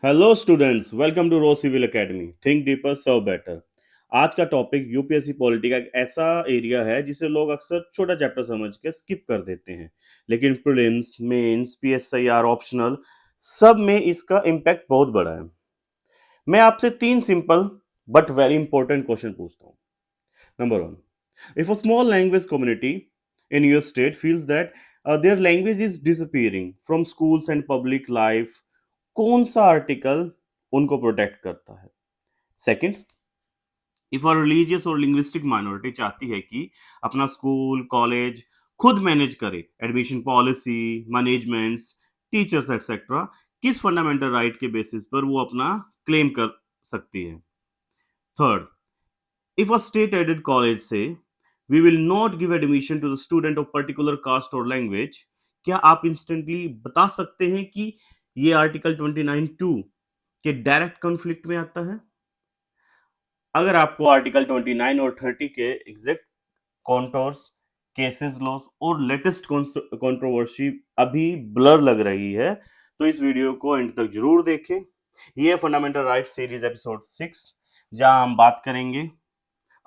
Hello students, welcome to Raw civil academy. Think deeper serve better. आज का topic UPSC polity का एक ऐसा एरिया है जिसे लोग अक्सर छोटा चैप्टर समझ के स्किप कर देते हैं, लेकिन प्रीलिम्स, मेंस, पीएसआईआर, ऑप्शनल सब में इसका इम्पैक्ट बहुत बड़ा है। मैं आपसे तीन simple but very important question पूछता हूँ। Number one, if a small language community in your state feels that their language is disappearing from schools and public life, कौन सा आर्टिकल उनको प्रोटेक्ट करता है? सेकंड, इफ अ रिलीजियस और linguistic minority चाहती है कि अपना स्कूल कॉलेज खुद मैनेज करे, admission policy, managements, teachers etcetera, किस फंडामेंटल राइट के बेसिस पर वो अपना क्लेम कर सकती है? Third, if a state aided college say we will not give admission to the student of particular caste or language, क्या आप इंस्टेंटली बता सकते हैं कि ये आर्टिकल 29(2) के डायरेक्ट कॉन्फ्लिक्ट में आता है? अगर आपको आर्टिकल 29 और 30 के एग्जैक्ट कॉन्टोर्स, केसेस लॉस और लेटेस्ट कंट्रोवर्सी अभी ब्लर लग रही है, तो इस वीडियो को एंड तक जरूर देखें। ये फंडामेंटल राइट सीरीज एपिसोड 6, जहां हम बात करेंगे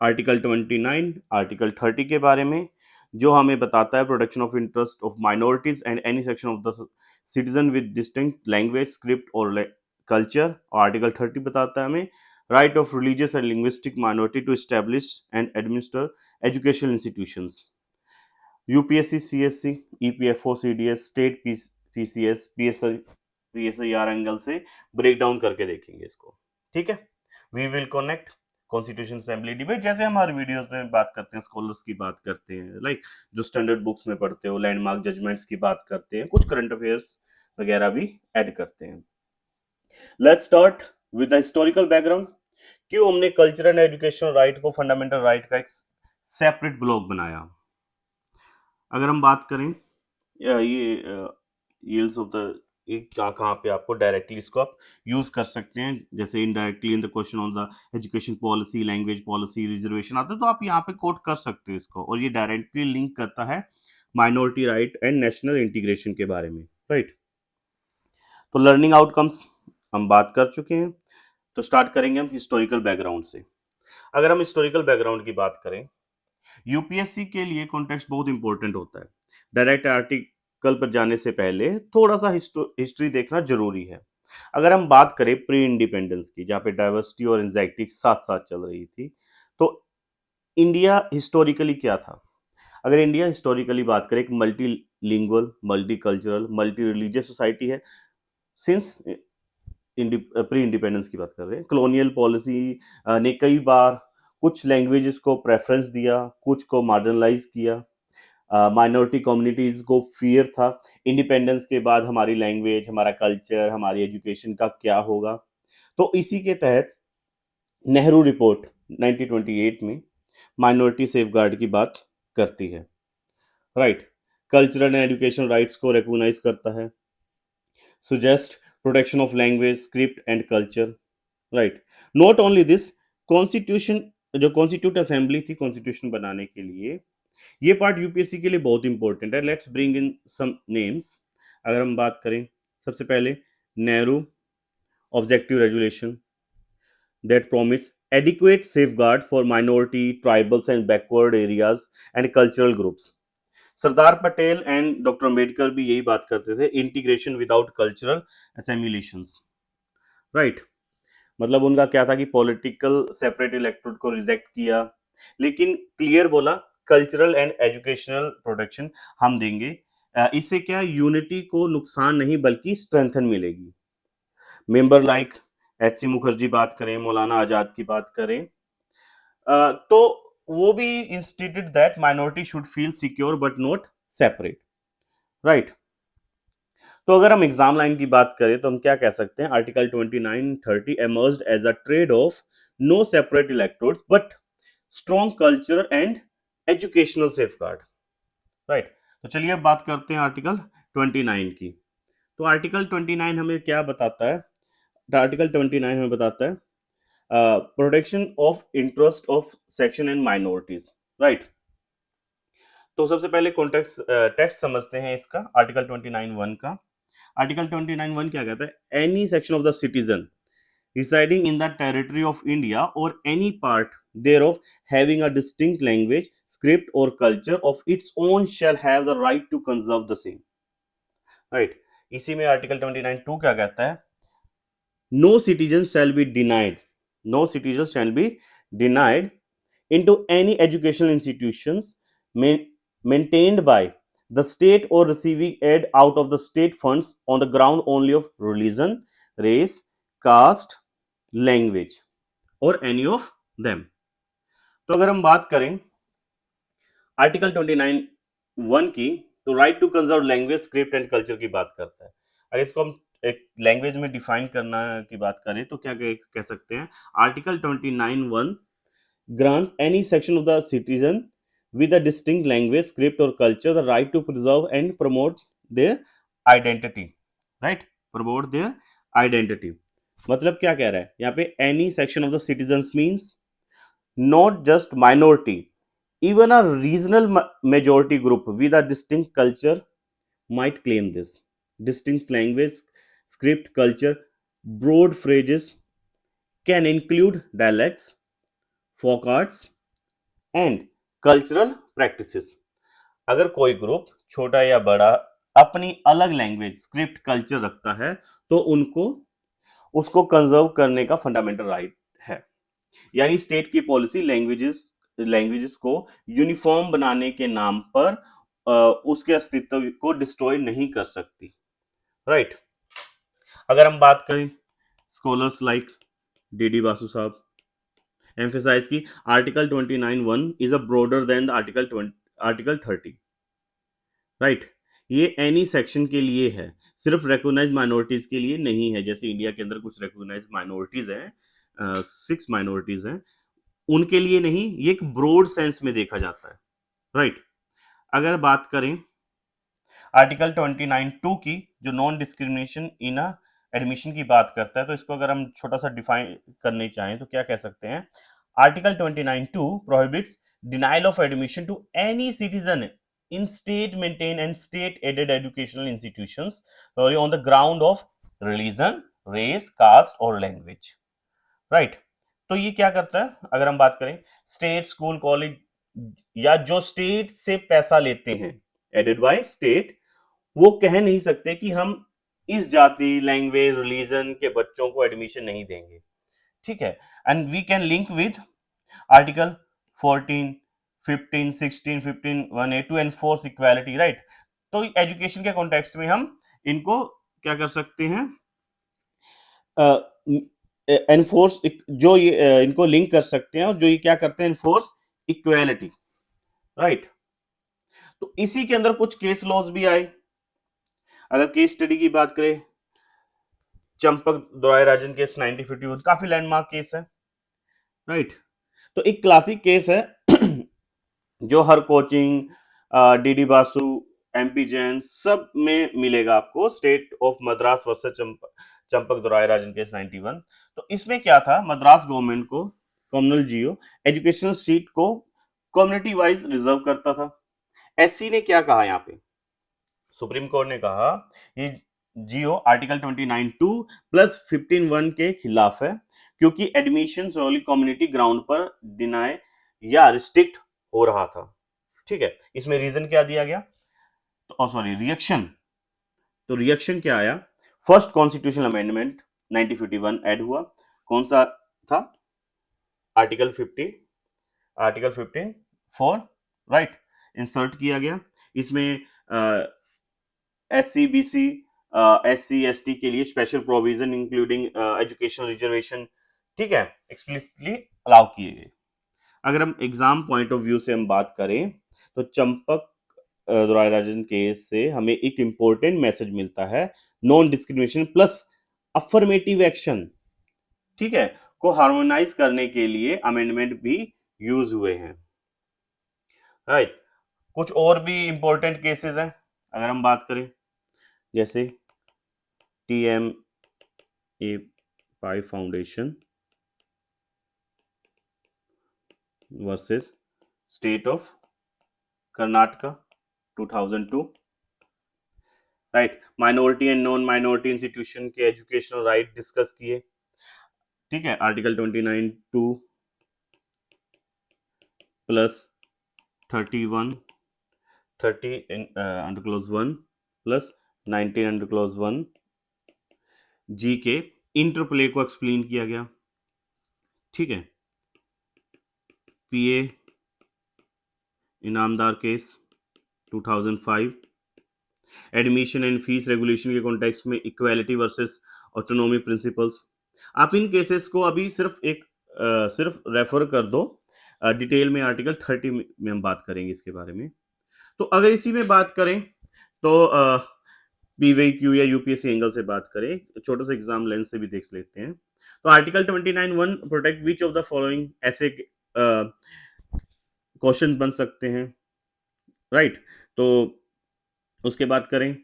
आर्टिकल 29, आर्टिकल 30 के बारे में, जो हमें बताता है protection of interest of minorities and any section of the citizen with distinct language, script और कल्चर। और आर्टिकल 30 बताता है हमें right of religious and linguistic minority to establish and administer educational institutions. UPSC, CSC, EPFO, CDS, state PCS, PSI, PSIR angle से break down करके देखेंगे इसको। ठीक है, we will connect constitution assembly debate, जैसे हम हर वीडियोस में बात करते हैं, स्कॉलर्स की बात करते हैं, लाइक जो स्टैंडर्ड बुक्स में पढ़ते हो, लैंडमार्क जजमेंट्स की बात करते हैं, कुछ करंट अफेयर्स वगैरह भी ऐड करते हैं। Let's start with the historical background. क्यों हमने कल्चरल एंड एजुकेशनल राइट को फंडामेंटल राइट का एक सेपरेट ब्लॉक बनाया? अगर हम बात करें ये यील्ड्स ऑफ द, ये कहाँ कहाँ पे आपको डायरेक्टली इसको आप यूज कर सकते हैं, जैसे indirectly in the question on the education policy, language policy, reservation आता है, तो आप यहाँ पे कोट कर सकते हो इसको, और ये डायरेक्टली लिंक करता है minority right and national integration के बारे में, राइट? तो लर्निंग आउटकम्स हम बात कर चुके हैं, तो स्टार्ट करेंगे हम हिस्टोरिकल बैकग्राउंड से। अगर हम हिस्टोरिकल बैकग्राउंड की बात करें, यूपीएससी के लिए कॉन्टेक्स्ट बहुत इंपॉर्टेंट होता है। डायरेक्ट आर्टिकल पर जाने से पहले थोड़ा सा हिस्ट्री देखना जरूरी है। अगर हम बात करें प्री इंडिपेंडेंस की, जहाँ पे डाइवर्सिटी और एंजाइटी साथ साथ चल रही थी, तो इंडिया हिस्टोरिकली क्या था? अगर इंडिया हिस्टोरिकली बात करें, एक multi lingual, multi cultural, multi religious society है। सिंस प्री इंडिपेंडेंस की बात कर रहे हैं, कॉलोनियल पॉलिसी ने कई बार कुछ लैंग्वेजेस को प्रेफरेंस दिया, कुछ को मार्जिनलाइज किया। माइनॉरिटी कम्युनिटीज को फियर था इंडिपेंडेंस के बाद हमारी लैंग्वेज, हमारा कल्चर, हमारी एजुकेशन का क्या होगा। तो इसी के तहत नेहरू रिपोर्ट 1928 में माइनॉरिटी सेफगार्ड की बात करती है, right? Cultural and education rights को रिकॉग्नाइज करता है, suggest protection of language, script and culture, right? Not only this, constitution, जो कॉन्स्टिट्यूट असेंबली थी कॉन्स्टिट्यूशन बनाने के लिए, ये पार्ट यूपीएससी के लिए बहुत इंपॉर्टेंट है। Let's bring in some names. अगर हम बात करें, सबसे पहले Nehru objective resolution that promise adequate safeguard for minority, tribals and backward areas and cultural groups. Sardar Patel and doctor Ambedkar भी यही बात करते थे, इंटीग्रेशन विदाउट कल्चरल असैमिलेशंस, राइट? मतलब उनका क्या था कि पॉलिटिकल सेपरेट इलेक्टोरेट को रिजेक्ट किया, लेकिन क्लियर बोला कल्चरल एंड एजुकेशनल प्रोटेक्शन हम देंगे। इससे क्या यूनिटी को नुकसान नहीं बल्कि स्ट्रेंथन मिलेगी। Member like H C Mukherjee बात करें, मौलाना आजाद की बात करें, तो वो भी instituted that minority should feel secure but not separate, right? तो अगर हम एग्जाम लाइन की बात करें तो हम क्या कह सकते हैं? Article 29-30 emerged as a trade of no separate electorates but strong culture and educational safeguard, right? तो चलिए अब बात करते हैं आर्टिकल 29 की। तो आर्टिकल 29 हमें क्या बताता है? आर्टिकल 29 हमें बताता है protection of interest of section and minorities, right? तो सबसे पहले कॉन्टेक्स्ट टेक्स्ट समझते हैं इसका, आर्टिकल 29(1) का। आर्टिकल 29(1) क्या कहता है? Any section of the citizen residing in the territory of India or any part thereof having a distinct language, script, or culture of its own shall have the right to conserve the same. Right. इसी में article 29(2) क्या कहता है? No citizen shall be denied. No citizen shall be denied into any educational institutions maintained by the state or receiving aid out of the state funds on the ground only of religion, race, caste, language or any of them. तो अगर हम बात करें article 29(1) की, तो right to conserve language, script and culture की बात करता है। अगर इसको हम एक लैंग्वेज में डिफाइन करना की बात करें तो क्या कह सकते हैं? Article 29(1) grants any section of the citizen with a distinct language, script, or culture the right to preserve and promote their identity. Right? Promote their identity. मतलब क्या कह रहा है यहाँ पे? any section of the citizens means not just minority, even a regional majority group with a distinct culture might claim this. Distinct language, script, culture, broad phrases can include dialects, folk arts, and cultural practices. अगर कोई group छोटा या बड़ा अपनी अलग language, script, culture रखता है तो उनको उसको कंजर्व करने का फंडामेंटल राइट है। यानी स्टेट की पॉलिसी लैंग्वेजेस को यूनिफॉर्म बनाने के नाम पर उसके अस्तित्व को डिस्ट्रॉय नहीं कर सकती। राइट। अगर हम बात करें स्कॉलर्स लाइक डी बासु साहब emphasize कि article 29(1) is a broader than the article 30। Right. ये एनी सेक्शन के लिए है, सिर्फ रिकॉग्नाइज्ड माइनॉरिटीज के लिए नहीं है। जैसे इंडिया के अंदर कुछ रिकॉग्नाइज्ड माइनॉरिटीज हैं, 6 माइनॉरिटीज हैं, उनके लिए नहीं, ये एक ब्रॉड सेंस में देखा जाता है। राइट। अगर बात करें आर्टिकल 29(2) की, जो नॉन डिस्क्रिमिनेशन इन एडमिशन की बात करता है, तो इसको अगर हम छोटा सा डिफाइन करने चाहें तो क्या कह सकते हैं? Article 29(2) prohibits denial of admission to any citizen in state maintained and state aided educational institutions on the ground of religion, race, caste or language. Right. तो ये क्या करता है? अगर हम बात करें स्टेट, स्कूल, कॉलेज या जो स्टेट से पैसा लेते हैं, एडेड बाय स्टेट, वो कह नहीं सकते कि हम इस जाति, लैंग्वेज, रिलीजन के बच्चों को एडमिशन नहीं देंगे। ठीक है। And we can link with article 14, 15, 16, 15, 1A to enforce equality. Right. तो एजुकेशन के कॉन्टेक्स्ट में हम इनको क्या कर सकते हैं? एनफोर्स, जो ये इनको लिंक कर सकते हैं, और जो ये क्या करते हैं? Enforce equality. राइट। तो इसी के अंदर कुछ केस लॉज भी आए। अगर केस स्टडी की बात करें, चंपक दोराय राजन केस 1951, काफी लैंडमार्क केस है। राइट। तो एक क्लासिक केस है जो हर coaching, D Basu, MP Jain सब में मिलेगा आपको, state of Madras versus Champakam Dorairajan case 91। तो इसमें क्या था? मद्रास गवर्नमेंट को कम्युनल जियो एजुकेशनल सीट को कम्युनिटी वाइज रिजर्व करता था। एससी ने क्या कहा यहाँ पे? सुप्रीम कोर्ट ने कहा ये जियो आर्टिकल 29(2) प्लस 15(1) के खिलाफ है, क्योंकि एडमिशन ओनली कम्युनिटी ग्राउंड पर डिनाई या रिस्ट्रिक्ट हो रहा था। ठीक है। इसमें रीजन क्या दिया गया? तो सॉरी, रिएक्शन। तो रिएक्शन क्या आया? फर्स्ट कॉन्स्टिट्यूशनल अमेंडमेंट 1951 ऐड हुआ। कौन सा था? आर्टिकल 50, आर्टिकल 15(4), राइट, इंसर्ट किया गया। इसमें S C B C, S C S T के लिए special provision including educational reservation, ठीक है, एक्सप्लिसिटली अलाउ किए गए। अगर हम एग्जाम पॉइंट ऑफ व्यू से हम बात करें तो चंपक दोराय राजन केस से हमें एक इंपॉर्टेंट मैसेज मिलता है, non discrimination plus affirmative action, ठीक है, को हार्मोनाइज करने के लिए अमेंडमेंट भी यूज हुए हैं। राइट। कुछ और भी इंपॉर्टेंट केसेस हैं अगर हम बात करें, जैसे T M A Pai foundation versus state of Karnataka 2002, right. Minority and non minority institution के एजुकेशनल राइट डिस्कस किए। ठीक है, article 29(2) plus 31 30 under clause 1 plus 19 under clause 1 G के इंटरप्ले को एक्सप्लेन किया गया। ठीक है, PA Inamdar case 2005, admission and fees regulation के कॉन्टेक्स्ट में इक्वालिटी वर्सेस ऑटोनॉमी प्रिंसिपल्स। आप इन केसेस को अभी सिर्फ रेफर कर दो, डिटेल में आर्टिकल 30 में हम बात करेंगे इसके बारे में। तो अगर इसी में बात करें तो पीवीक्यू या यूपीएससी एंगल से बात करें, छोटा सा एग्जाम लेंस से भी देख लेते हैं। तो article 29(1) protect which of the following, ऐसे क्वेश्चन बन सकते हैं, राइट। तो उसके बात करें,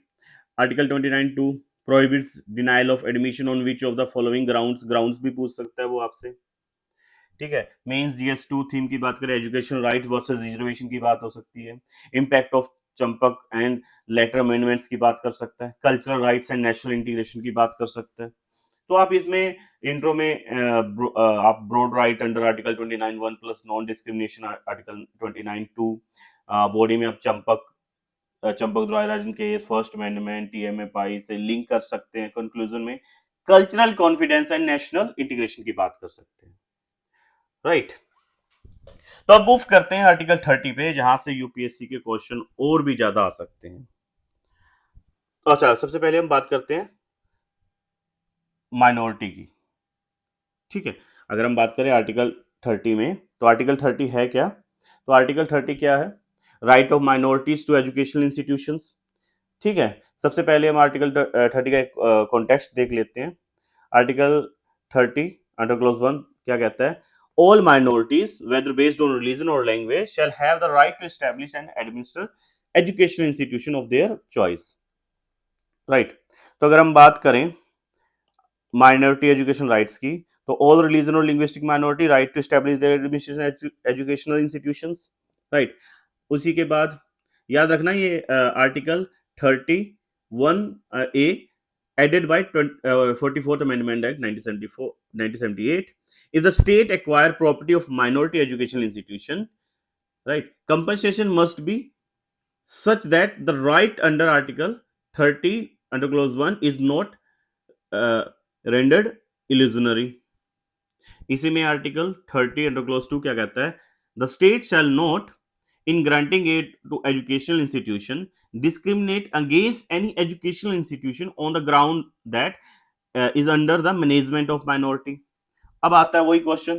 article 29(2) prohibits denial of admission on which of the following grounds, grounds भी पूछ सकता है वो आपसे। ठीक है, मेंस जीएस 2 थीम की बात करें, एजुकेशन राइट वर्सेस रिजर्वेशन की बात हो सकती है। Impact of Champak and later amendments की बात कर सकता है। Cultural rights and national integration की बात कर सकता है। तो आप इसमें इंट्रो में आप broad right under article 29(1) plus non discrimination article 29(2), body में आप चंपक द्वारा राजन के फर्स्ट अमेंडमेंट टीएमए पाई से लिंक कर सकते हैं। कंक्लूजन में cultural confidence and national integration की बात कर सकते हैं, राइट। तो अब मूव करते हैं आर्टिकल 30 पे, जहां से यूपीएससी के क्वेश्चन और भी ज्यादा आ सकते हैं। तो अच्छा, सबसे पहले हम बात करते हैं माइनॉरिटी की। ठीक है, अगर हम बात करें आर्टिकल 30 में, तो आर्टिकल 30 है क्या? तो आर्टिकल 30 क्या है? Right of minorities to educational institutions. ठीक है, सबसे पहले हम आर्टिकल 30 का एक कॉन्टेक्स्ट देख लेते हैं। आर्टिकल 30 अंडर क्लोज 1 क्या कहता है? All minorities whether based on religion और language shall have the right to establish and administer educational institution of their choice, right. तो अगर हम बात करें माइनॉरिटी एजुकेशन राइट्स की, तो ऑल रिलीजन और linguistic minority right to establish their administration educational institutions, right. उसी के बाद याद रखना ये article 31 A added by 44th Amendment Act 1974, 1978. If the state acquire property of minority educational institution, right, compensation must be such that the right under Article 30 under Clause 1 is not uh, rendered illusionary. इसी में article 30 under clause 2 क्या कहता है? The state shall not in granting aid to educational institution discriminate against any educational institution on the ground that is under the management of minority. अब आता है वही question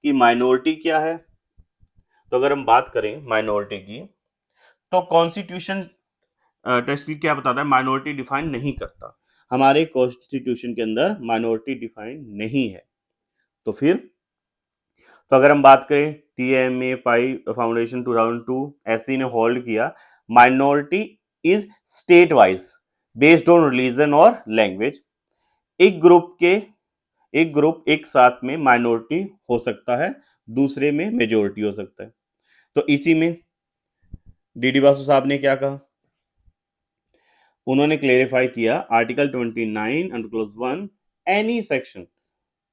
कि माइनॉरिटी क्या है। तो अगर हम बात करें माइनॉरिटी की, तो कॉन्स्टिट्यूशन टेक्स्ट क्या बताता है? माइनॉरिटी डिफाइन नहीं करता, हमारे कॉन्स्टिट्यूशन के अंदर माइनॉरिटी डिफाइन नहीं है। तो फिर तो अगर हम बात करें टीएमए पाई फाउंडेशन 2002 एससी ने होल्ड किया, minority is state wise based on religion और लैंग्वेज। एक ग्रुप एक साथ में माइनॉरिटी हो सकता है, दूसरे में मेजोरिटी हो सकता है। तो इसी में डीडी बासु साहब ने क्या कहा? उन्होंने क्लेरिफाई किया article 29 under clause 1 any section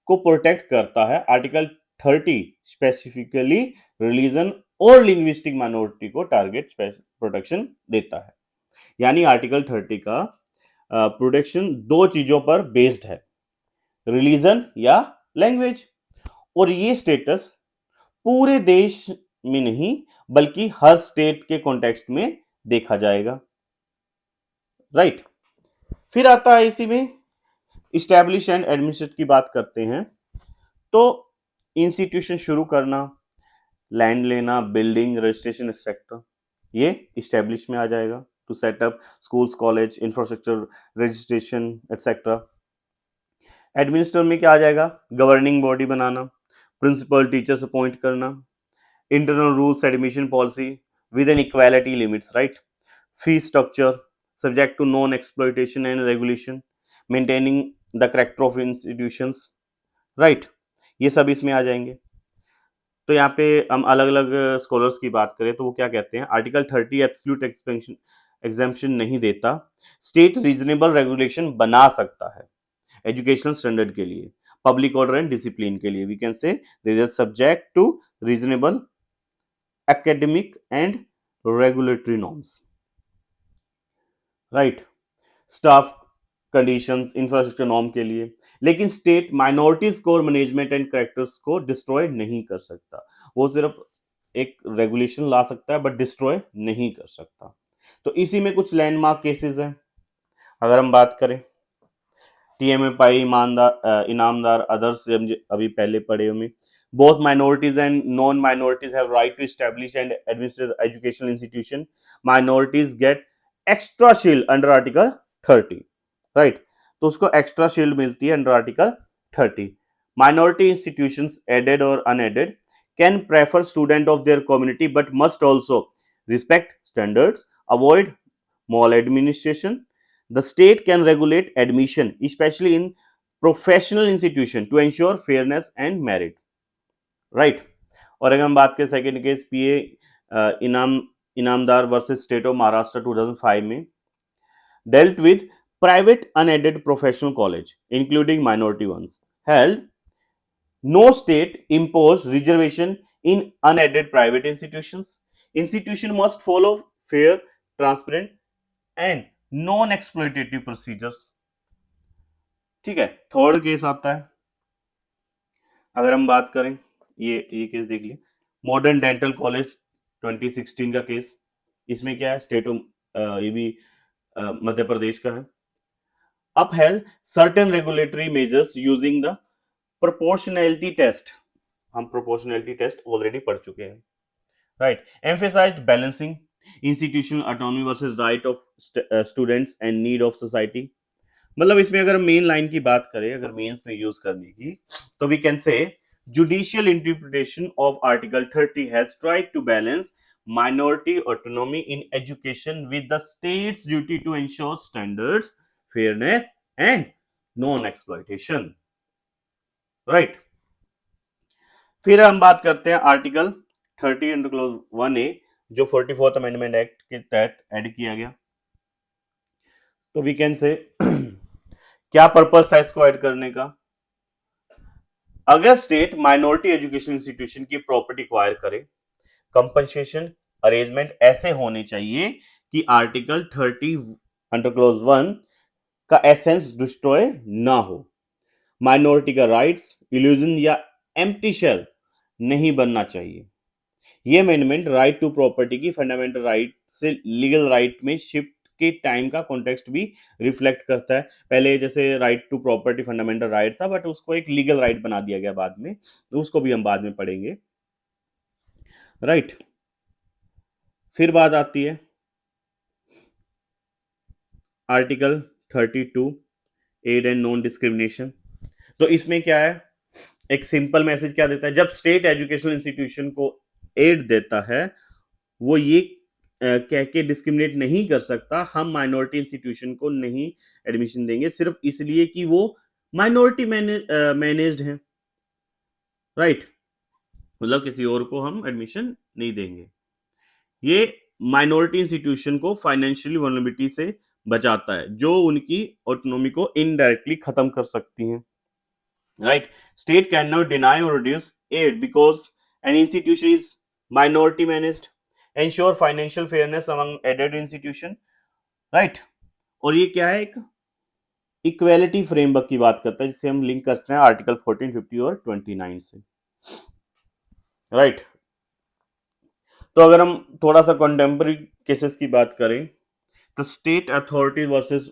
को प्रोटेक्ट करता है, आर्टिकल 30 स्पेसिफिकली रिलीजन और लिंग्विस्टिक माइनॉरिटी को टारगेट प्रोटेक्शन देता है। यानी आर्टिकल 30 का प्रोटेक्शन दो चीजों पर बेस्ड है, रिलीजन या लैंग्वेज। और ये स्टेटस पूरे देश में नहीं बल्कि हर स्टेट के कॉन्टेक्स्ट में देखा जाएगा, राइट। फिर आता है इसी में इस्टेब्लिश एंड एडमिनिस्ट्रेट की बात करते हैं। तो इंस्टीट्यूशन शुरू करना, लैंड लेना, बिल्डिंग रजिस्ट्रेशन एक्सेट्रा, ये इस्टेब्लिश में आ जाएगा। To setup schools college infrastructure registration etcetera. Administer में क्या आ जाएगा? गवर्निंग बॉडी बनाना, प्रिंसिपल टीचर्स अपॉइंट करना, internal rules admission policy with an equality limits, right. Fee structure subject to non exploitation and regulation, maintaining the character of institutions, right. ये सब इसमें आ जाएंगे। तो यहाँ पे हम अलग अलग स्कॉलर्स की बात करें तो वो क्या कहते हैं? आर्टिकल 30 एब्सोल्यूट एग्जाम्पशन नहीं देता, स्टेट रीजनेबल रेगुलेशन बना सकता है एजुकेशनल स्टैंडर्ड के लिए, पब्लिक ऑर्डर एंड डिसिप्लिन के लिए। We can say there is subject to reasonable academic and regulatory norms, right, staff conditions, infrastructure norm के लिए। लेकिन state minorities core management and characters को डिस्ट्रॉय नहीं कर सकता। वो सिर्फ एक रेगुलेशन ला सकता है बट डिस्ट्रॉय नहीं कर सकता। तो इसी में कुछ लैंडमार्क केसेस हैं। अगर हम बात करें टीएमएफआई, ईमानदार, इनामदार, अदर्स, अभी पहले पढ़े हमें, both minorities and non-minorities have right to establish and administer educational institution. Minorities get extra shield under article 30, right? तो उसको extra shield मिलती है under article 30. Minority institutions, aided or unaided, can prefer student of their community but must also respect standards, avoid maladministration. The state can regulate admission, especially in professional institution, to ensure fairness and merit. Right. और अगर हम बात करें second case PA Inamdar versus state of Maharashtra 2005 में, dealt with private unaided professional college including minority ones, held no state imposed reservation in unaided private institutions. Institution must follow fair, transparent and non exploitative procedures। ठीक है। Third case आता है, अगर हम बात करें, ये केस देख लिए, मॉडर्न डेंटल कॉलेज 2016 का केस। इसमें क्या है, स्टेट ऑफ, ये भी मध्य प्रदेश का है। upheld certain regulatory measures using the proportionality test। हम proportionality test ऑलरेडी पढ़ चुके हैं, right. emphasized balancing institutional autonomy versus right of students and need of society। मतलब इसमें अगर मेन लाइन की बात करें, अगर मेंस में यूज करने की, तो we can say judicial interpretation of article 30 has tried to balance minority autonomy in education with the state's duty to ensure standards, fairness and non exploitation, right। फिर हम बात करते हैं आर्टिकल 30 अंडर क्लोज 1A, जो 44th amendment act के तहत add किया गया। तो वी कैन से क्या पर्पस था इसको ऐड करने का। अगर स्टेट माइनॉरिटी एजुकेशन इंस्टीट्यूशन की प्रॉपर्टी एक्वायर करे, कंपनसेशन अरेंजमेंट ऐसे होने चाहिए कि आर्टिकल 30 अंडर क्लोज 1 का एसेंस डिस्ट्रॉय ना हो। माइनॉरिटी का राइट्स इल्यूजन या एम्प्टी शेल नहीं बनना चाहिए। ये अमेंडमेंट राइट टू प्रॉपर्टी की फंडामेंटल राइट से लीगल राइट में शिफ्ट के टाइम का कॉन्टेक्स्ट भी रिफ्लेक्ट करता है। पहले जैसे right to property fundamental right था, बट उसको एक लीगल राइट बना दिया गया बाद में, तो उसको भी हम बाद में पढ़ेंगे, राइट। फिर बात आती है article 32 aid and non discrimination. तो इसमें क्या है, एक सिंपल मैसेज क्या देता है, जब स्टेट एजुकेशनल इंस्टीट्यूशन को एड देता है, वो ये कह के डिस्क्रिमिनेट नहीं कर सकता हम माइनॉरिटी इंस्टीट्यूशन को नहीं एडमिशन देंगे सिर्फ इसलिए कि वो माइनॉरिटी मैनेज्ड है, राइट। मतलब किसी और को हम एडमिशन नहीं देंगे। ये माइनॉरिटी इंस्टीट्यूशन को फाइनेंशियली वल्नरेबिलिटी से बचाता है, जो उनकी ऑटोनॉमी को इनडायरेक्टली खत्म कर सकती हैं, right. State can not deny और reduce aid because an institution is minority managed, ensure financial fairness among aided institution, right। और ये क्या है, एक इक्वेलिटी फ्रेमवर्क की बात करता है, जिससे हम लिंक करते हैं आर्टिकल 14, 50 और 29 से, राइट। तो अगर हम थोड़ा सा कंटेम्प्रेरी केसेस की बात करें, तो state authority versus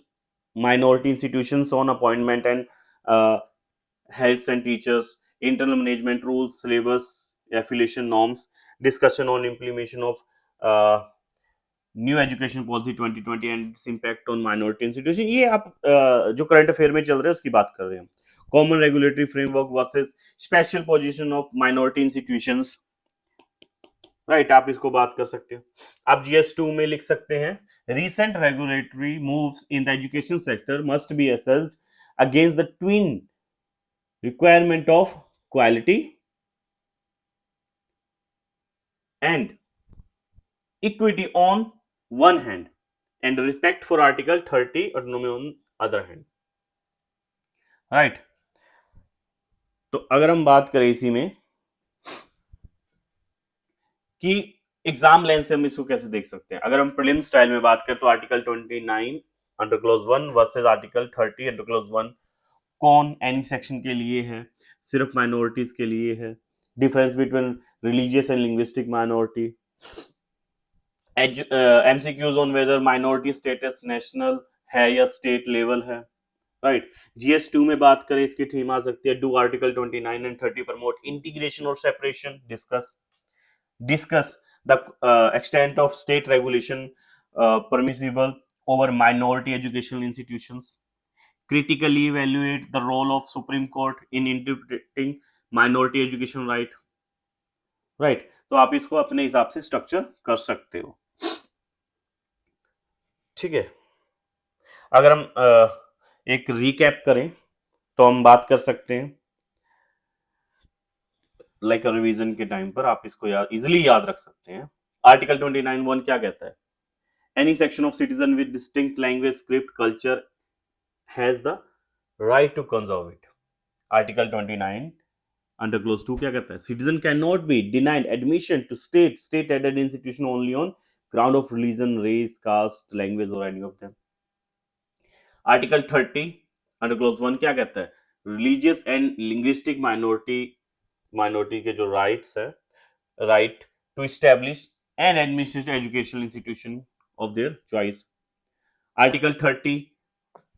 minority institutions on appointment and heads and teachers, internal management rules, syllabus, affiliation norms, discussion on implementation of new education policy 2020 and its impact on minority institution. ये आप जो current affair में चल रहे हैं उसकी बात कर रहे हैं। Common regulatory framework versus special position of minority institutions, right. आप इसको बात कर सकते हो। आप GS2 में लिख सकते हैं, recent regulatory moves in the education sector must be assessed against the twin requirement of quality and equity on one hand and respect for Article 30 autonomy on other hand. Right तो अगर हम बात करें इसी में कि एग्जाम लेंस से हम इसको कैसे देख सकते हैं, अगर हम प्रीलिम स्टाइल में बात करें तो article 29 under clause 1 versus article 30 under clause 1 कौन एनी सेक्शन के लिए है, सिर्फ माइनॉरिटीज के लिए है, difference between religious and linguistic minority, MCQs on whether minority status national है या स्टेट लेवल है, राइट। जीएस2 में बात करें इसकी थीम आ सकती है do article 29 and 30 promote integration और separation, discuss the extent of state regulation permissible over minority educational institutions, critically evaluate the role of Supreme Court in interpreting minority education right, तो आप इसको अपने हिसाब से स्ट्रक्चर कर सकते हो, ठीक है। अगर हम एक रिकैप करें तो हम बात कर सकते हैं लाइक रिवीजन के टाइम पर आप इसको इजिली याद रख सकते हैं। आर्टिकल 29(1) क्या कहता है, any section of citizen with distinct language script culture has the right to conserve it. Article 29 under clause 2 क्या कहता है, citizen can not be denied admission to state aided institution only on ground of religion race caste language और any of them. Article 30 under clause 1 क्या कहता है, religious and linguistic minority के जो rights है, right to establish and administrate educational institution of their choice. Article 30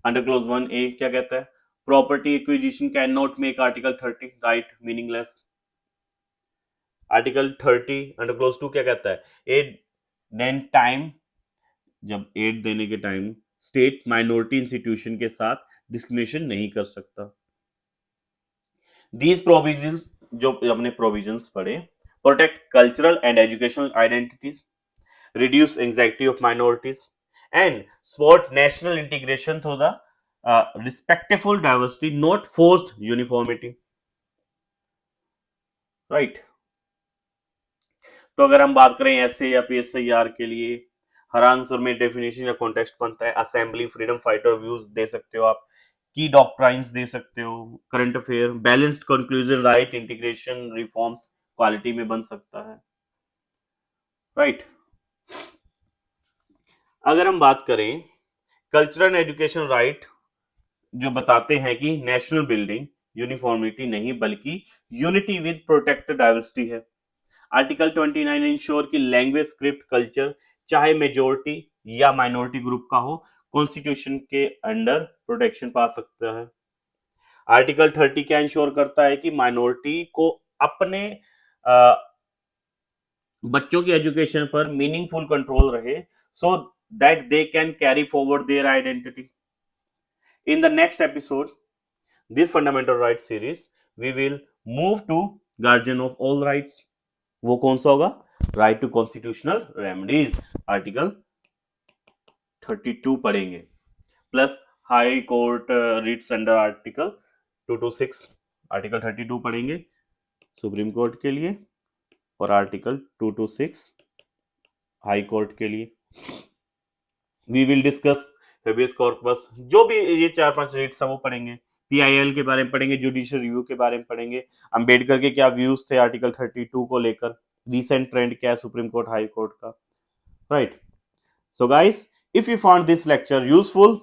under clause 1A क्या कहता है, प्रॉपर्टी एक्विजिशन कैन नॉट मेक आर्टिकल 30 right meaningless. Article 30 under clause 2 क्या कहता है, एड देन टाइम, जब एड देने के टाइम स्टेट माइनॉरिटी इंस्टीट्यूशन के साथ डिस्क्रिमिनेशन नहीं कर सकता। दीज प्रोविजंस, जो हमने प्रोविजंस पढ़े, protect cultural and educational identities, reduce anxiety of minorities and support national integration through the respectful diversity, not forced uniformity, right। तो अगर हम बात करें एसए या पीएसआईआर के लिए हर आंसर में डेफिनेशन या कॉन्टेक्स्ट बनता है, असेंबली फ्रीडम फाइटर व्यूज दे सकते हो आप, की डॉक्ट्राइंस दे सकते हो, current affair, balanced conclusion, right, integration, reforms, quality में बन सकता है, राइट। अगर हम बात करें कल्चरल एंड एजुकेशन राइट, जो बताते हैं कि नेशनल बिल्डिंग यूनिफॉर्मिटी नहीं बल्कि यूनिटी विद प्रोटेक्टेड डाइवर्सिटी है। आर्टिकल 29 इंश्योर की लैंग्वेज स्क्रिप्ट कल्चर चाहे मेजोरिटी या माइनॉरिटी ग्रुप का हो कॉन्स्टिट्यूशन के अंडर प्रोटेक्शन पा सकता है। आर्टिकल 30 क्या इंश्योर करता है कि माइनॉरिटी को अपने बच्चों की एजुकेशन पर मीनिंगफुल कंट्रोल रहे so that they can carry forward their identity. In the next episode, this fundamental rights series, we will move to guardian of all rights. वो कौन सा होगा, right to constitutional remedies, article 32 पढ़ेंगे, plus high court writs under article 226। Article 32 पढ़ेंगे supreme court के लिए और article 226 high court के लिए। We will discuss habeas corpus, जो भी ये 4-5 रेट्स है वो पढ़ेंगे, पीआईएल के बारे में पढ़ेंगे, जुडिशियल रिव्यू के बारे में पढ़ेंगे, अंबेडकर के क्या व्यूज थे आर्टिकल 32 को लेकर, रिसेंट ट्रेंड क्या है सुप्रीम कोर्ट हाई कोर्ट का, right. So guys, if you found this lecture useful,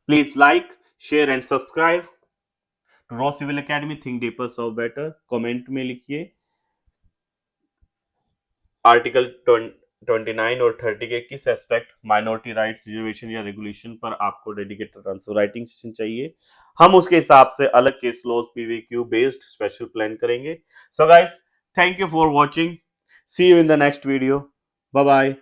please like, share and subscribe to Raw civil academy think deeper serve better. Comment में लिखिए article 29 और 30 के किस एस्पेक्ट, माइनॉरिटी राइट्स, रिजर्वेशन या regulation पर आपको dedicated answer writing session चाहिए, हम उसके हिसाब से अलग case laws PVQ based special plan करेंगे। So guys, thank you for watching, see you in the next video, bye bye.